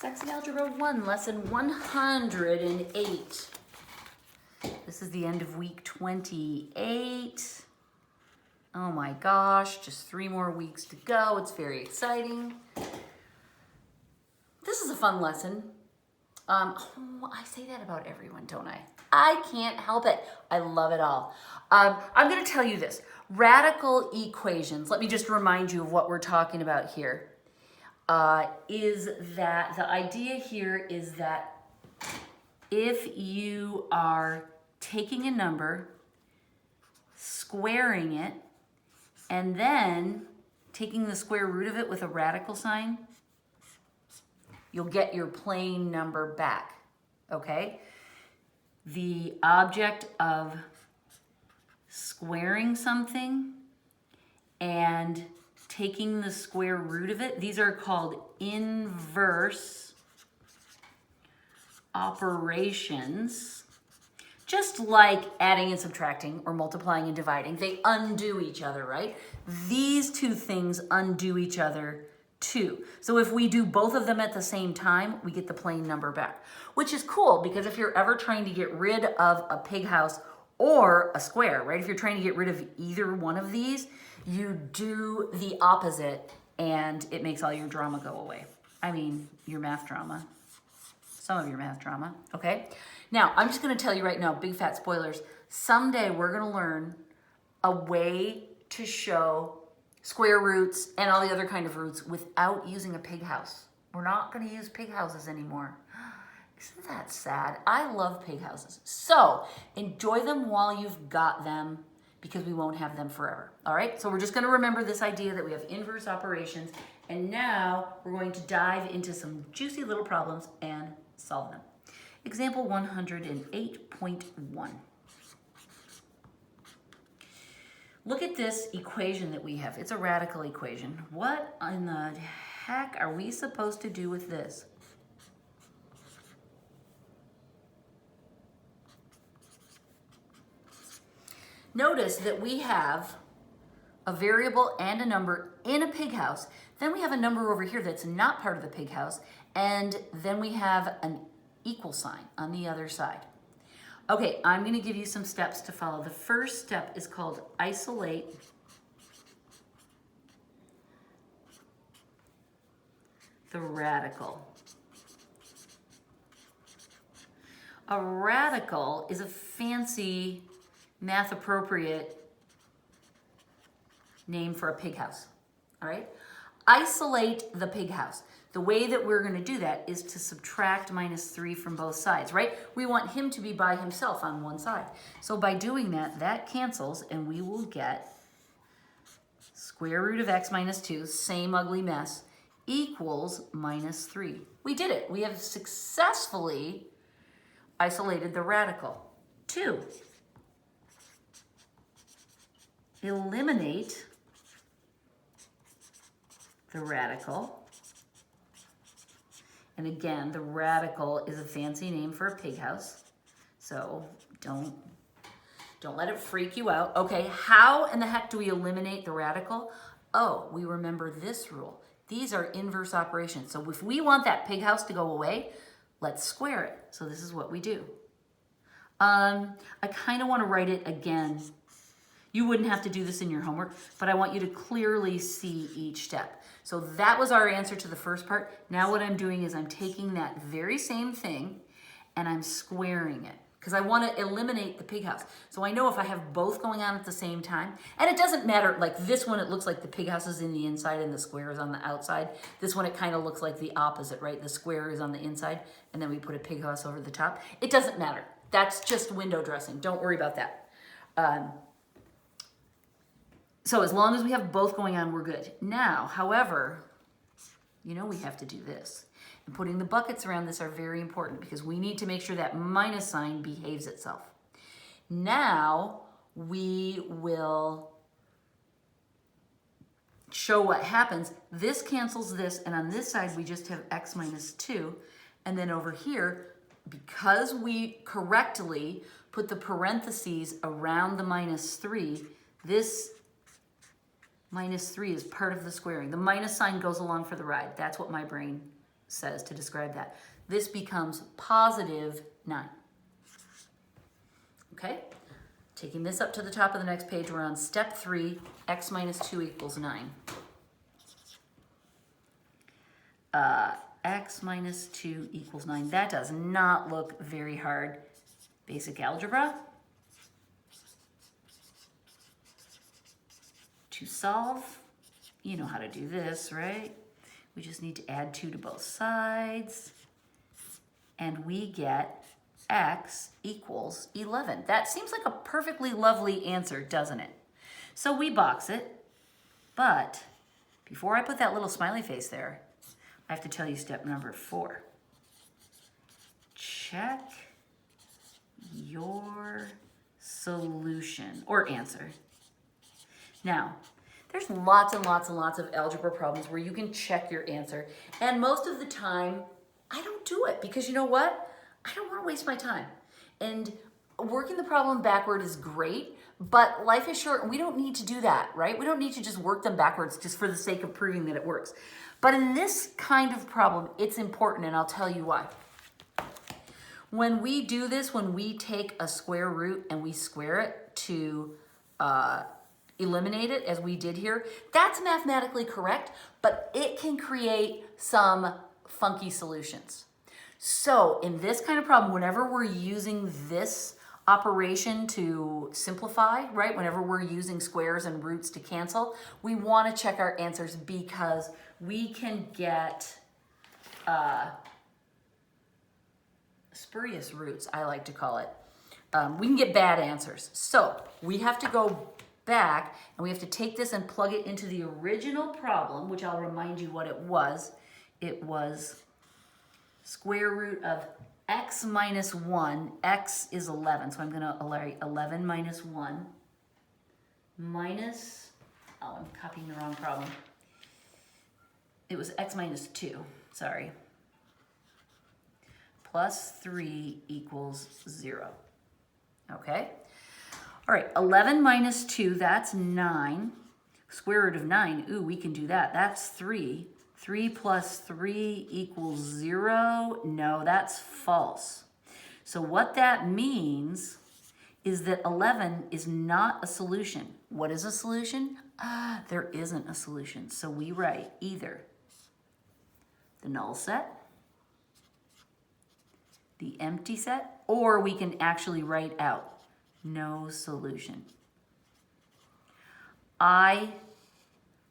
Saxon Algebra 1, lesson 108. This is the end of week 28. Oh my gosh, just 3 more weeks to go. It's very exciting. This is a fun lesson. I say that about everyone, don't I? I can't help it. I love it all. I'm going to tell you this. Radical equations, let me just remind you of what we're talking about here. Is that the idea here is that if you are taking a number, squaring it, and then taking the square root of it with a radical sign, you'll get your plain number back, okay? The object of squaring something and taking the square root of it, these are called inverse operations. Just like adding and subtracting or multiplying and dividing, they undo each other, right? These two things undo each other too. So if we do both of them at the same time, we get the plain number back, which is cool because if you're ever trying to get rid of a pig house or a square, right? If you're trying to get rid of either one of these, you do the opposite and it makes all your drama go away. I mean, your math drama, some of your math drama, okay? Now, I'm just gonna tell you right now, big fat spoilers, someday we're gonna learn a way to show square roots and all the other kind of roots without using a pig house. We're not gonna use pig houses anymore. Isn't that sad? I love pig houses. So enjoy them while you've got them because we won't have them forever. All right, so we're just gonna remember this idea that we have inverse operations, and now we're going to dive into some juicy little problems and solve them. Example 108.1. Look at this equation that we have. It's a radical equation. What in the heck are we supposed to do with this? Notice that we have a variable and a number in a pig house. Then we have a number over here that's not part of the pig house. And then we have an equal sign on the other side. Okay, I'm going to give you some steps to follow. The first step is called isolate the radical. A radical is a fancy math appropriate name for a pig house, all right? Isolate the pig house. The way that we're gonna do that is to subtract -3 from both sides, right? We want him to be by himself on one side. So by doing that, that cancels and we will get square root of x minus 2, same ugly mess, equals -3. We did it. We have successfully isolated the radical. 2. Eliminate the radical. And again, the radical is a fancy name for a pig house. So don't let it freak you out. Okay, how in the heck do we eliminate the radical? Oh, we remember this rule. These are inverse operations. So if we want that pig house to go away, let's square it. So this is what we do. I kind of want to write it again. You wouldn't have to do this in your homework, but I want you to clearly see each step. So that was our answer to the first part. Now what I'm doing is I'm taking that very same thing and I'm squaring it because I want to eliminate the pig house. So I know if I have both going on at the same time, and it doesn't matter, like this one, it looks like the pig house is in the inside and the square is on the outside. This one, it kind of looks like the opposite, right? The square is on the inside and then we put a pig house over the top. It doesn't matter. That's just window dressing. Don't worry about that. So as long as we have both going on, we're good. Now, however, you know we have to do this. And putting the buckets around this are very important because we need to make sure that minus sign behaves itself. Now, we will show what happens. This cancels this, and on this side, we just have x minus 2. And then over here, because we correctly put the parentheses around the -3, this -3 is part of the squaring. The minus sign goes along for the ride. That's what my brain says to describe that. This becomes positive 9. Okay? Taking this up to the top of the next page, we're on step 3, x minus 2 equals 9. X minus 2 equals 9. That does not look very hard. Basic algebra. To solve, you know how to do this, right? We just need to add 2 to both sides. And we get x equals 11. That seems like a perfectly lovely answer, doesn't it? So we box it, but before I put that little smiley face there, I have to tell you step number 4. Check your solution or answer. Now, there's lots and lots and lots of algebra problems where you can check your answer. And most of the time, I don't do it because you know what? I don't want to waste my time. And working the problem backward is great, but life is short and we don't need to do that, right? We don't need to just work them backwards just for the sake of proving that it works. But in this kind of problem, it's important, and I'll tell you why. When we do this, when we take a square root and we square it to eliminate it, as we did here, that's mathematically correct, but it can create some funky solutions. So in this kind of problem, whenever we're using this operation to simplify, right? Whenever we're using squares and roots to cancel, we want to check our answers because we can get spurious roots, I like to call it. We can get bad answers. So we have to go back and we have to take this and plug it into the original problem, which I'll remind you what it was. It was square root of x minus 1. X is 11, so I'm going to write 11 minus 1 minus, oh, I'm copying the wrong problem. It was x minus 2, sorry. Plus 3 equals 0. Okay? All right, 11 minus 2, that's 9. Square root of 9, ooh, we can do that. That's 3. 3 plus 3 equals 0. No, that's false. So what that means is that 11 is not a solution. What is a solution? There isn't a solution. So we write either the null set, the empty set, or we can actually write out no solution. I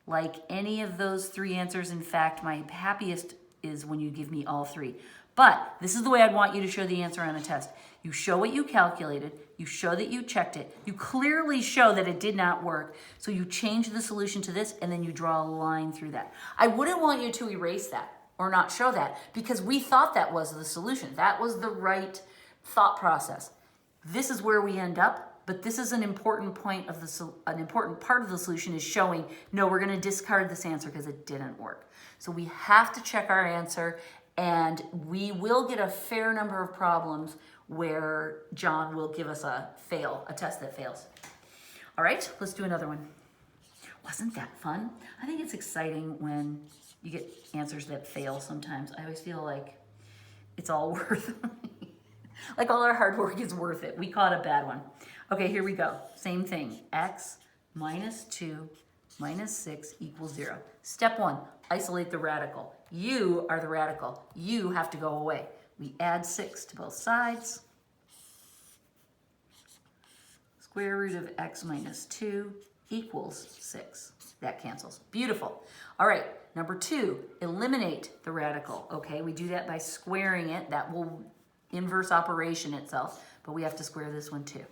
like any of those 3 answers. In fact, my happiest is when you give me all 3. But this is the way I'd want you to show the answer on a test. You show what you calculated, you show that you checked it, you clearly show that it did not work, so you change the solution to this and then you draw a line through that. I wouldn't want you to erase that or not show that because we thought that was the solution. That was the right thought process. This is where we end up, but this is an important point of an important part of the solution is showing, no, we're gonna discard this answer because it didn't work. So we have to check our answer, and we will get a fair number of problems where John will give us a test that fails. All right, let's do another one. Wasn't that fun? I think it's exciting when you get answers that fail sometimes. I always feel like it's all worth it. Like all our hard work is worth it. We caught a bad one. Okay, here we go. Same thing. X minus 2 minus 6 equals 0. Step 1, isolate the radical. You are the radical. You have to go away. We add 6 to both sides. Square root of x minus 2 equals 6. That cancels. Beautiful. All right, number 2, eliminate the radical. Okay, we do that by squaring it. That will inverse operation itself, but we have to square this one too.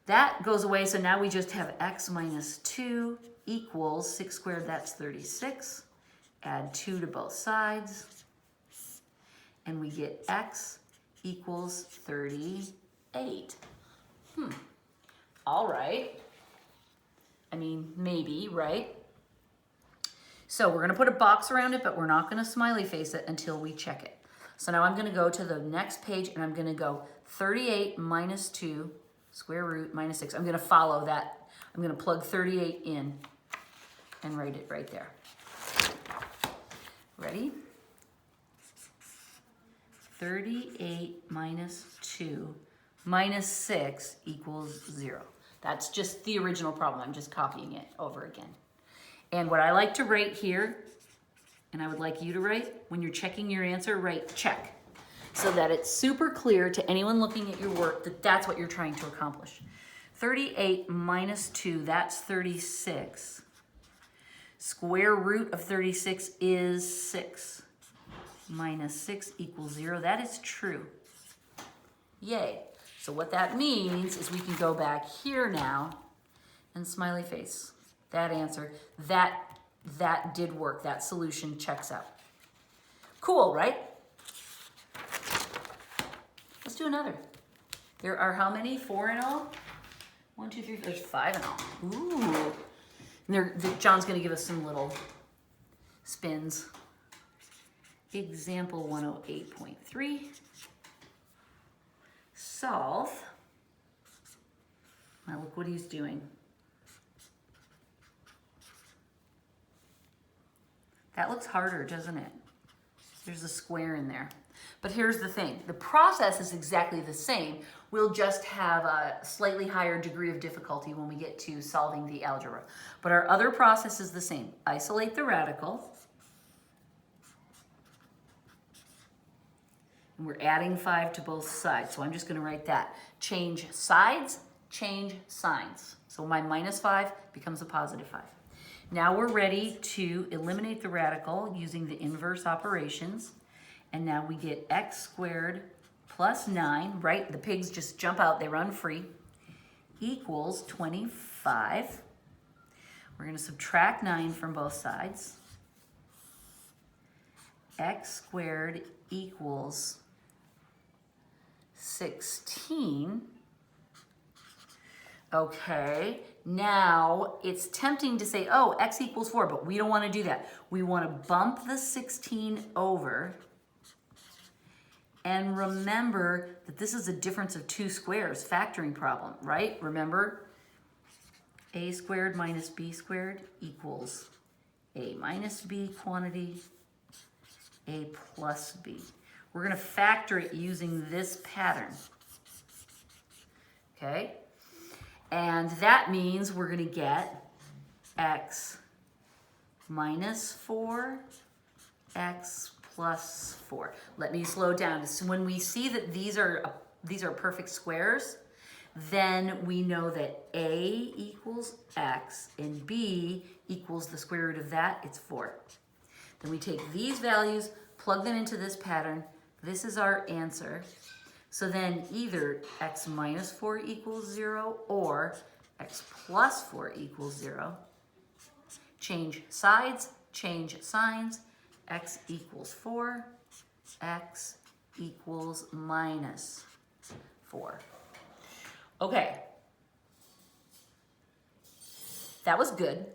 That goes away, so now we just have x minus 2 equals 6 squared, that's 36. Add 2 to both sides, and we get x equals 38. All right. I mean, maybe, right? So we're gonna put a box around it, but we're not gonna smiley face it until we check it. So now I'm gonna go to the next page and I'm gonna go 38 minus 2 square root minus 6. I'm gonna follow that. I'm gonna plug 38 in and write it right there. Ready? 38 minus 2 minus 6 equals 0. That's just the original problem. I'm just copying it over again. And what I like to write here, and I would like you to write, when you're checking your answer, write check. So that it's super clear to anyone looking at your work that that's what you're trying to accomplish. 38 minus 2, that's 36. Square root of 36 is 6. Minus 6 equals 0. That is true. Yay. So what that means is we can go back here now and smiley face. That answer, that did work. That solution checks out. Cool, right? Let's do another. There are how many? 4 in all? 1, 2, 3, there's 5 in all. Ooh. And John's going to give us some little spins. Example 108.3. Solve. Now look what he's doing. That looks harder, doesn't it? There's a square in there. But here's the thing. The process is exactly the same. We'll just have a slightly higher degree of difficulty when we get to solving the algebra. But our other process is the same. Isolate the radical. And we're adding 5 to both sides. So I'm just going to write that. Change sides, change signs. So my minus 5 becomes a positive 5. Now we're ready to eliminate the radical using the inverse operations. And now we get x squared plus 9, right? The pigs just jump out, they run free, equals 25. We're going to subtract 9 from both sides. X squared equals 16. Okay, now it's tempting to say, oh, x equals 4, but we don't want to do that. We want to bump the 16 over. And remember that this is a difference of 2 squares, factoring problem, right? Remember, a squared minus b squared equals a minus b quantity, a plus b. We're going to factor it using this pattern, okay? And that means we're going to get x minus 4, x plus 4. Let me slow down. So when we see that these are perfect squares, then we know that a equals x and b equals the square root of that, it's 4. Then we take these values, plug them into this pattern. This is our answer. So then either x minus 4 equals 0 or x plus 4 equals 0. Change sides, change signs. X equals 4, x equals minus 4. Okay. That was good.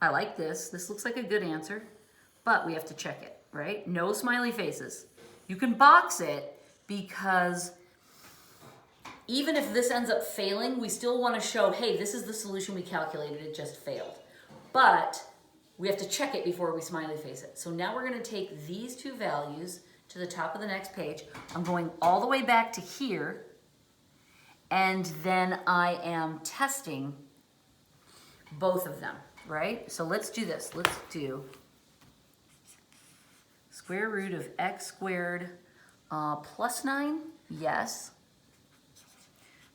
I like this. This looks like a good answer, but we have to check it, right? No smiley faces. You can box it because even if this ends up failing, we still want to show, hey, this is the solution we calculated, it just failed. But we have to check it before we smiley face it. So now we're going to take these 2 values to the top of the next page. I'm going all the way back to here, and then I am testing both of them, right? So let's do this. Let's do square root of x squared plus 9, yes.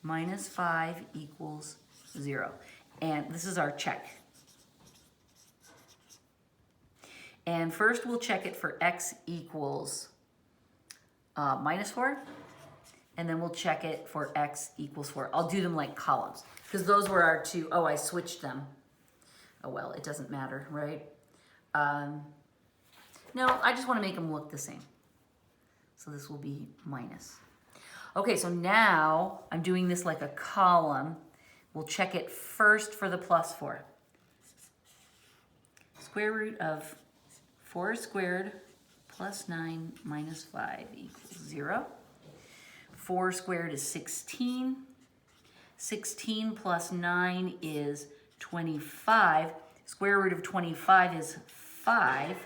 Minus 5 equals 0. And this is our check. And first we'll check it for x equals minus 4. And then we'll check it for x equals 4. I'll do them like columns because those were our 2. Oh, I switched them. Oh, well, it doesn't matter, right? No, I just want to make them look the same. So this will be minus. Okay, so now I'm doing this like a column. We'll check it first for the plus 4. Square root of 4 squared plus 9 minus 5 equals 0. 4 squared is 16. 16 plus 9 is 25. Square root of 25 is 5.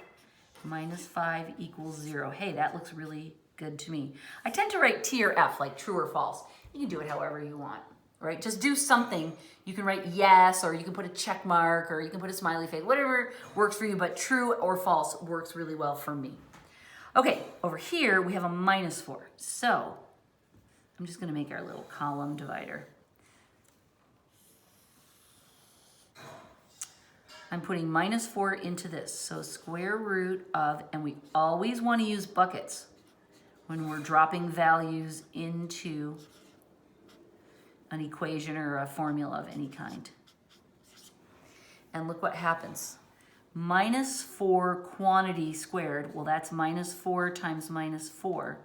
Minus 5 equals 0. Hey, that looks really good to me. I tend to write T or F, like true or false. You can do it however you want, right? Just do something. You can write yes, or you can put a check mark, or you can put a smiley face, whatever works for you, but true or false works really well for me. Okay, over here we have a -4. So I'm just gonna make our little column divider. I'm putting -4 into this. So square root of, and we always want to use buckets when we're dropping values into an equation or a formula of any kind. And look what happens. -4 quantity squared, well, that's -4 times -4.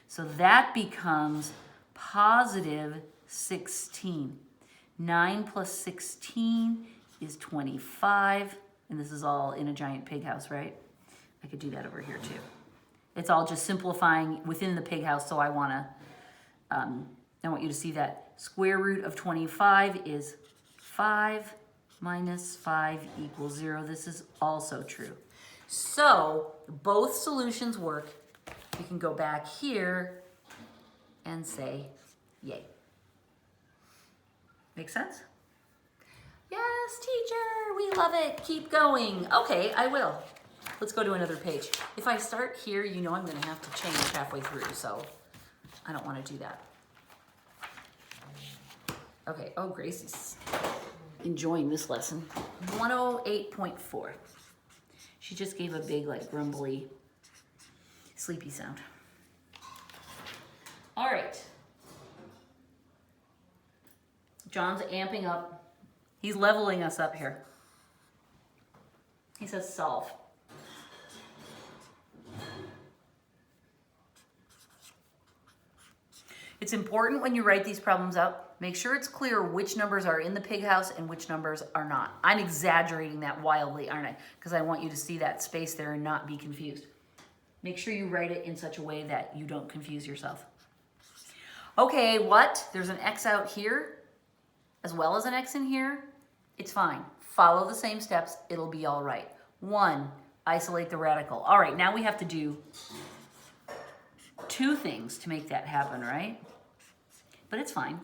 So that becomes positive 16. 9 plus 16 is 25, and this is all in a giant pig house, right? I could do that over here too. It's all just simplifying within the pig house, so I want you to see that square root of 25 is 5 minus 5 equals 0. This is also true. So both solutions work. We can go back here and say yay. Make sense? Yes, teacher, we love it. Keep going. Okay, I will. Let's go to another page. If I start here, you know I'm going to have to change halfway through, so I don't want to do that. Okay, oh, Gracie's enjoying this lesson. 108.4. She just gave a big, like, grumbly, sleepy sound. All right. John's amping up. He's leveling us up here. He says solve. It's important when you write these problems out, make sure it's clear which numbers are in the pig house and which numbers are not. I'm exaggerating that wildly, aren't I? Because I want you to see that space there and not be confused. Make sure you write it in such a way that you don't confuse yourself. Okay, what? There's an X out here, as well as an X in here. It's fine. Follow the same steps. It'll be all right. 1, isolate the radical. All right, now we have to do 2 things to make that happen, right? But it's fine.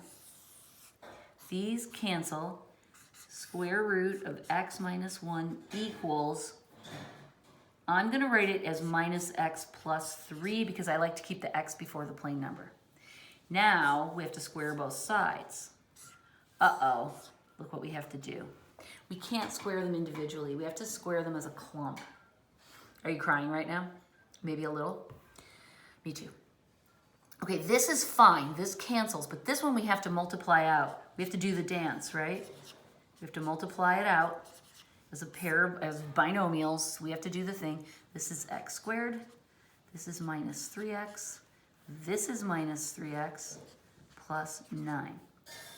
These cancel. Square root of x minus 1 equals, I'm going to write it as minus x plus 3 because I like to keep the x before the plain number. Now we have to square both sides. Uh-oh. Look what we have to do. We can't square them individually. We have to square them as a clump. Are you crying right now? Maybe a little? Me too. Okay, this is fine. This cancels, but this one we have to multiply out. We have to do the dance, right? We have to multiply it out as a pair as binomials. We have to do the thing. This is x squared. This is minus 3x. This is minus 3x plus 9.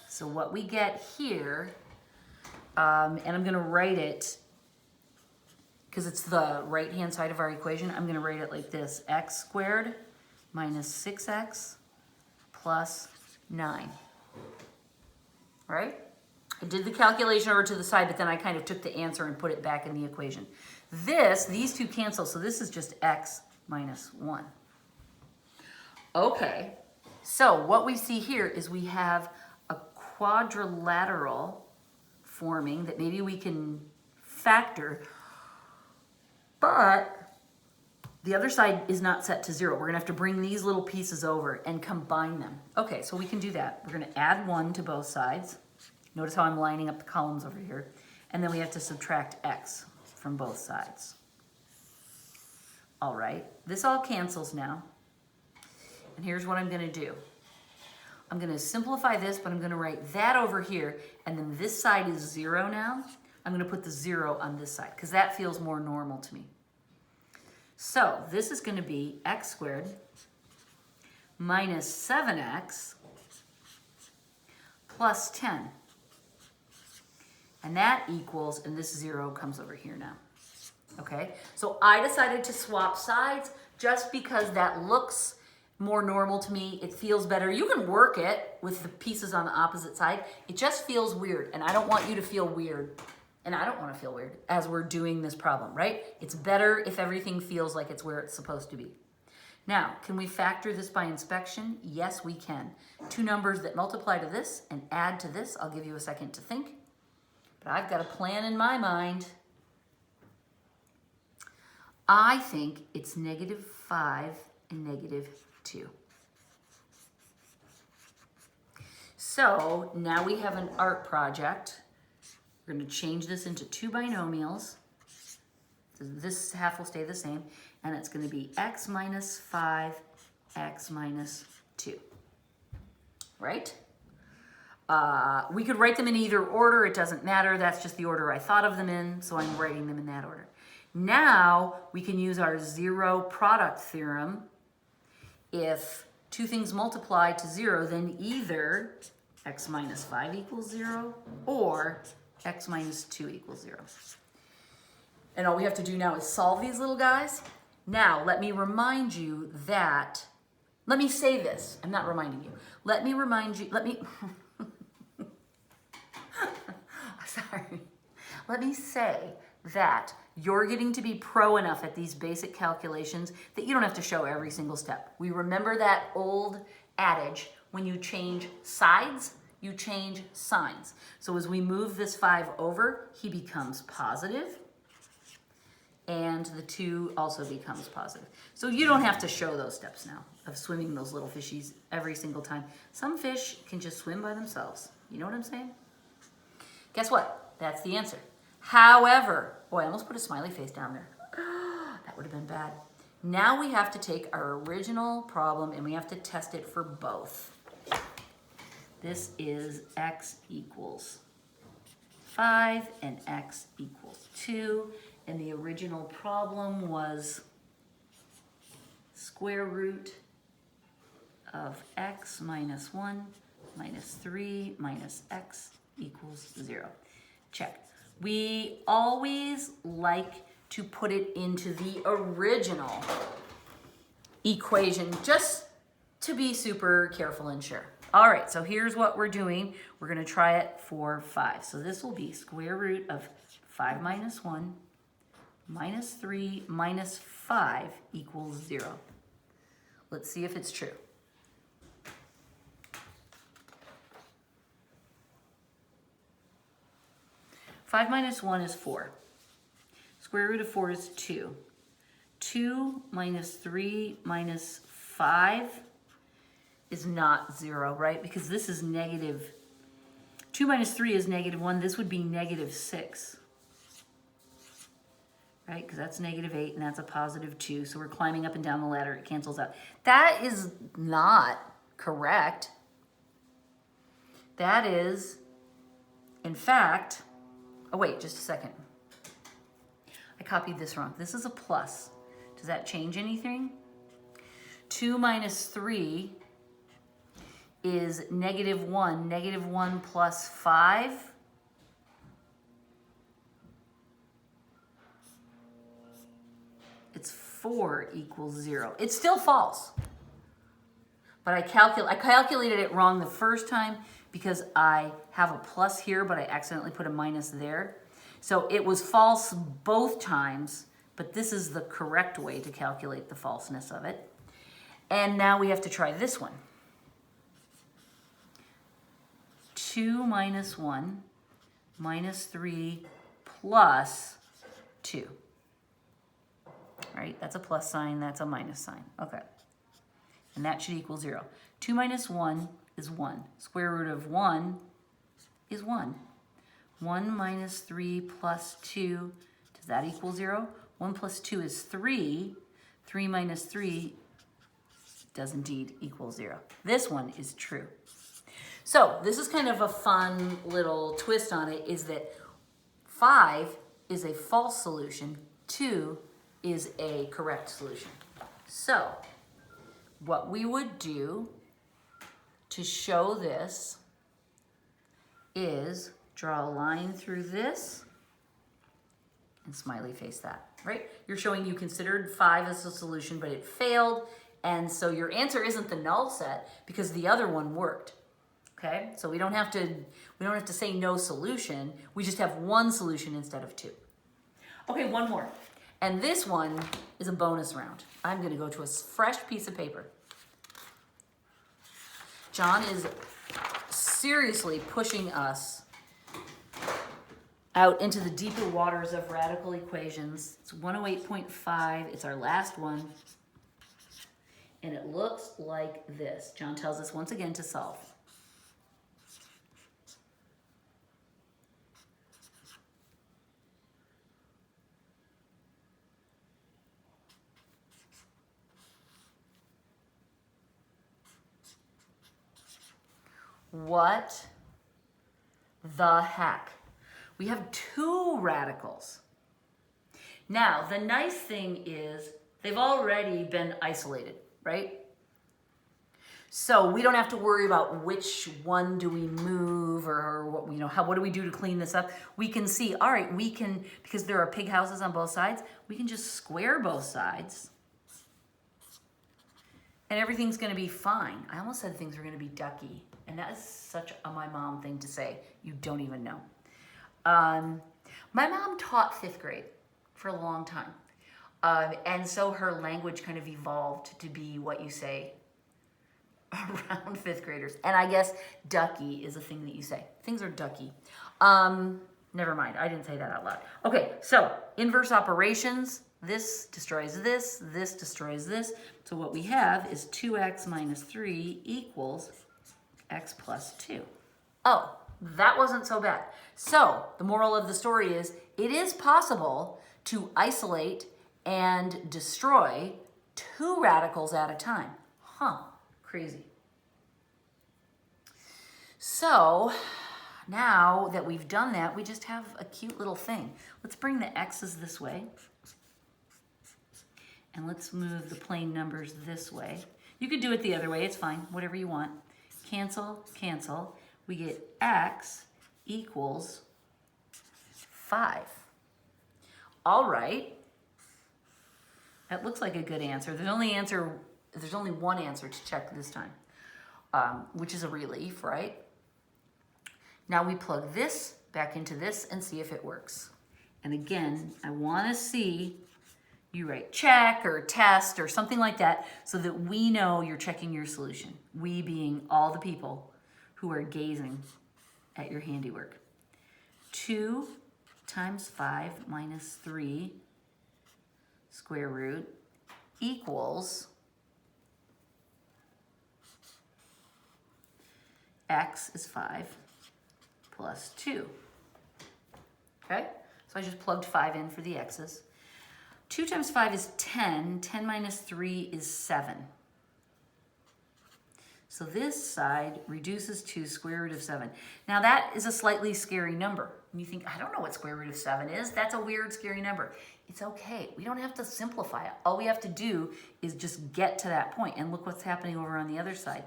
So what we get here, and I'm going to write it, because it's the right-hand side of our equation, I'm going to write it like this. X squared minus 6x plus 9. Right? I did the calculation over to the side, but then I kind of took the answer and put it back in the equation. These two cancel, so this is just x minus 1. Okay, so what we see here is we have a quadrilateral forming that maybe we can factor, but the other side is not set to 0. We're gonna have to bring these little pieces over and combine them. Okay, so we can do that. We're gonna add 1 to both sides. Notice how I'm lining up the columns over here. And then we have to subtract x from both sides. All right, this all cancels now. And here's what I'm gonna do. I'm gonna simplify this, but I'm gonna write that over here, and then this side is 0 now. I'm gonna put the 0 on this side, because that feels more normal to me. So this is gonna be x squared minus 7x plus 10. And that equals, and this 0 comes over here now. Okay, so I decided to swap sides just because that looks more normal to me. It feels better. You can work it with the pieces on the opposite side. It just feels weird, and I don't want you to feel weird. And I don't want to feel weird as we're doing this problem, right? It's better if everything feels like it's where it's supposed to be. Now, can we factor this by inspection? Yes, we can. Two numbers that multiply to this and add to this. I'll give you a second to think. But I've got a plan in my mind. I think it's -5 and -2. So now we have an art project. We're going to change this into two binomials. So this half will stay the same, and it's going to be x minus 5, x minus 2. Right? We could write them in either order. It doesn't matter. That's just the order I thought of them in, so I'm writing them in that order. Now we can use our zero product theorem. If two things multiply to 0, then either x minus 5 equals 0 or x minus 2 equals 0. And all we have to do now is solve these little guys. Now, let me remind you that, let me say this. I'm not reminding you. Let me remind you, sorry. Let me say that you're getting to be pro enough at these basic calculations that you don't have to show every single step. We remember that old adage, when you change sides, you change signs. So as we move this 5 over, he becomes positive, and the 2 also becomes positive. So you don't have to show those steps now of swimming those little fishies every single time. Some fish can just swim by themselves. You know what I'm saying? Guess what? That's the answer. However, oh, I almost put a smiley face down there. That would have been bad. Now we have to take our original problem and we have to test it for both. This is x equals 5 and x equals 2. And the original problem was square root of x minus 1 minus 3 minus x equals 0. Check. We always like to put it into the original equation just to be super careful and sure. All right, so here's what we're doing. We're going to try it for 5. So this will be square root of 5 minus 1 minus 3 minus 5 equals 0. Let's see if it's true. Five minus 1 is 4. Square root of 4 is 2. 2 minus 3 minus 5 is not 0, right? Because this is negative. 2 minus 3 is -1. This would be -6. Right? Because that's -8 and that's a +2. So we're climbing up and down the ladder. It cancels out. That is not correct. That is, in fact, oh wait, just a second. I copied this wrong. This is a plus. Does that change anything? 2 minus 3 is -1. -1 plus 5. It's 4 equals 0. It's still false. But I calculated it wrong the first time because I have a plus here, but I accidentally put a minus there. So it was false both times, but this is the correct way to calculate the falseness of it. And now we have to try this one. 2 minus 1 minus 3 plus 2. Right? That's a plus sign, that's a minus sign. Okay. And that should equal 0. 2 minus 1 is 1. Square root of 1 is 1. 1 minus 3 plus 2, does that equal 0? 1 plus 2 is 3. 3 minus 3 does indeed equal 0. This one is true. So this is kind of a fun little twist on it, is that 5 is a false solution, 2 is a correct solution. So what we would do to show this is draw a line through this and smiley face that, right? You're showing you considered 5 as a solution, but it failed. And so your answer isn't the null set because the other one worked. Okay, so we don't have to say no solution. We just have one solution instead of 2. Okay, one more. And this one is a bonus round. I'm gonna go to a fresh piece of paper. John is seriously pushing us out into the deeper waters of radical equations. It's 108.5, it's our last one. And it looks like this. John tells us once again to solve. What the heck? We have two radicals. Now, the nice thing is they've already been isolated, right? So we don't have to worry about which one do we move or what, what do we do to clean this up? We can see, all right, we can, because there are pig houses on both sides, we can just square both sides and everything's gonna be fine. I almost said things were gonna be ducky, and that is such a my mom thing to say. You don't even know. My mom taught 5th grade for a long time. And so her language kind of evolved to be what you say around 5th graders. And I guess ducky is a thing that you say. Things are ducky. Never mind, I didn't say that out loud. Okay, so inverse operations. This destroys this, this destroys this. So what we have is 2x minus 3 equals x plus 2. Oh, that wasn't so bad. So the moral of the story is it is possible to isolate and destroy two radicals at a time. Huh, crazy. So now that we've done that, we just have a cute little thing. Let's bring the x's this way. And let's move the plain numbers this way. You could do it the other way, it's fine, whatever you want. Cancel, cancel. We get x equals 5. All right. That looks like a good answer. There's only one answer to check this time, which is a relief, right? Now we plug this back into this and see if it works. And again, I want to see you write check or test or something like that so that we know you're checking your solution. We being all the people who are gazing at your handiwork. 2 times 5 minus 3 square root equals x is 5 plus 2. Okay? So I just plugged 5 in for the x's. 2 times 5 is 10. 10 minus 3 is 7. So this side reduces to square root of 7. Now that is a slightly scary number. And you think, I don't know what square root of 7 is. That's a weird, scary number. It's okay. We don't have to simplify it. All we have to do is just get to that point. And look what's happening over on the other side.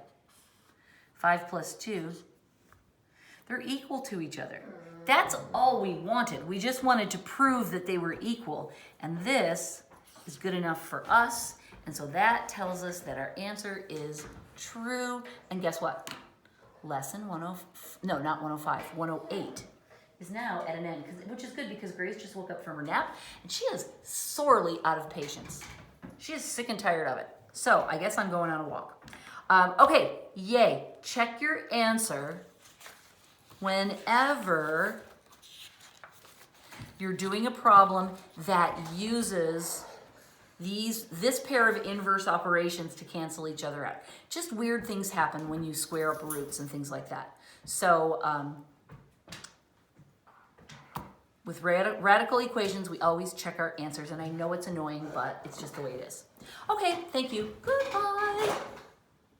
5 plus 2, they're equal to each other. That's all we wanted. We just wanted to prove that they were equal. And this is good enough for us. And so that tells us that our answer is true. And guess what? Lesson 108 is now at an end, which is good because Grace just woke up from her nap and she is sorely out of patience. She is sick and tired of it. So I guess I'm going on a walk. Okay, yay. Check your answer whenever you're doing a problem that uses this pair of inverse operations to cancel each other out. Just weird things happen when you square up roots and things like that. So with radical equations, we always check our answers, and I know it's annoying, but it's just the way it is. Okay, thank you. Goodbye.